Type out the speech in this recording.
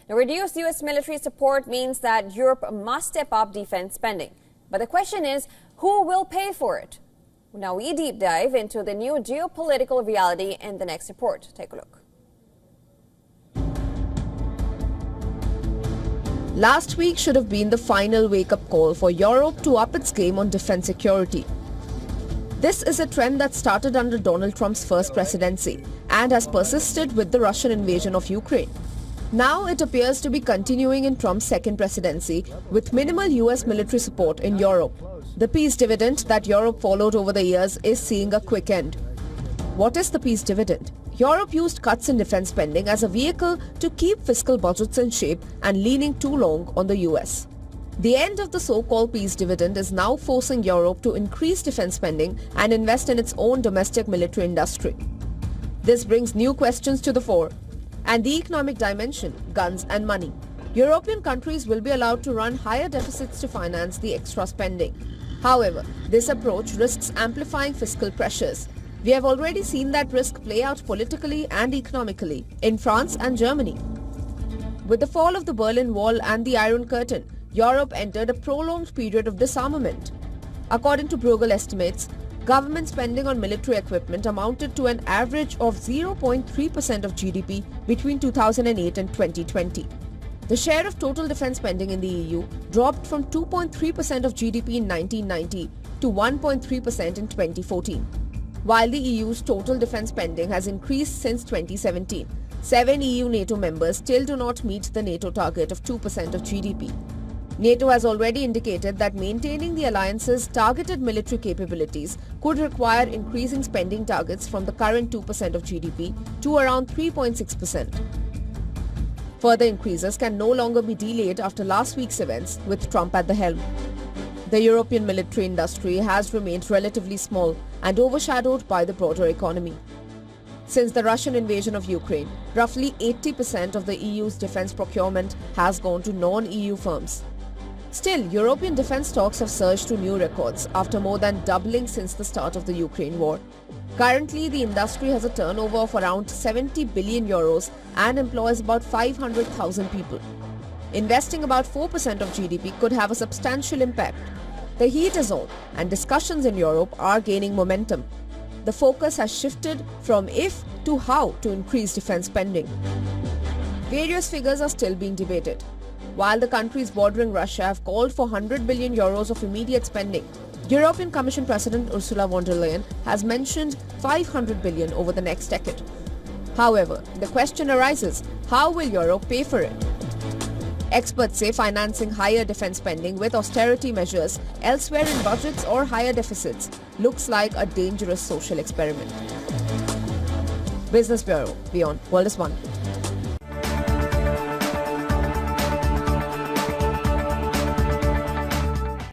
The reduced U.S. military support means that Europe must step up defense spending. But the question is, who will pay for it? Now we deep dive into the new geopolitical reality in the next report. Take a look. Last week should have been the final wake-up call for Europe to up its game on defense security. This is a trend that started under Donald Trump's first presidency and has persisted with the Russian invasion of Ukraine. Now it appears to be continuing in Trump's second presidency with minimal US military support in Europe. The peace dividend that Europe followed over the years is seeing a quick end. What is the peace dividend? Europe used cuts in defense spending as a vehicle to keep fiscal budgets in shape and leaning too long on the US. The end of the so-called peace dividend is now forcing Europe to increase defense spending and invest in its own domestic military industry. This brings new questions to the fore. And the economic dimension, guns and money. European countries will be allowed to run higher deficits to finance the extra spending. However, this approach risks amplifying fiscal pressures. We have already seen that risk play out politically and economically in France and Germany. With the fall of the Berlin Wall and the Iron Curtain, Europe entered a prolonged period of disarmament. According to Bruegel estimates, government spending on military equipment amounted to an average of 0.3% of GDP between 2008 and 2020. The share of total defense spending in the EU dropped from 2.3% of GDP in 1990 to 1.3% in 2014. While the EU's total defense spending has increased since 2017, 7 EU NATO members still do not meet the NATO target of 2% of GDP. NATO has already indicated that maintaining the alliance's targeted military capabilities could require increasing spending targets from the current 2% of GDP to around 3.6%. Further increases can no longer be delayed after last week's events with Trump at the helm. The European military industry has remained relatively small and overshadowed by the broader economy. Since the Russian invasion of Ukraine, roughly 80% of the EU's defense procurement has gone to non-EU firms. Still, European defense stocks have surged to new records after more than doubling since the start of the Ukraine war. Currently, the industry has a turnover of around 70 billion euros and employs about 500,000 people. Investing about 4% of GDP could have a substantial impact. The heat is on and discussions in Europe are gaining momentum. The focus has shifted from if to how to increase defense spending. Various figures are still being debated. While the countries bordering Russia have called for 100 billion euros of immediate spending, European Commission President Ursula von der Leyen has mentioned 500 billion over the next decade. However, the question arises, how will Europe pay for it? Experts say financing higher defense spending with austerity measures elsewhere in budgets or higher deficits looks like a dangerous social experiment. Business Bureau, Beyond World is One.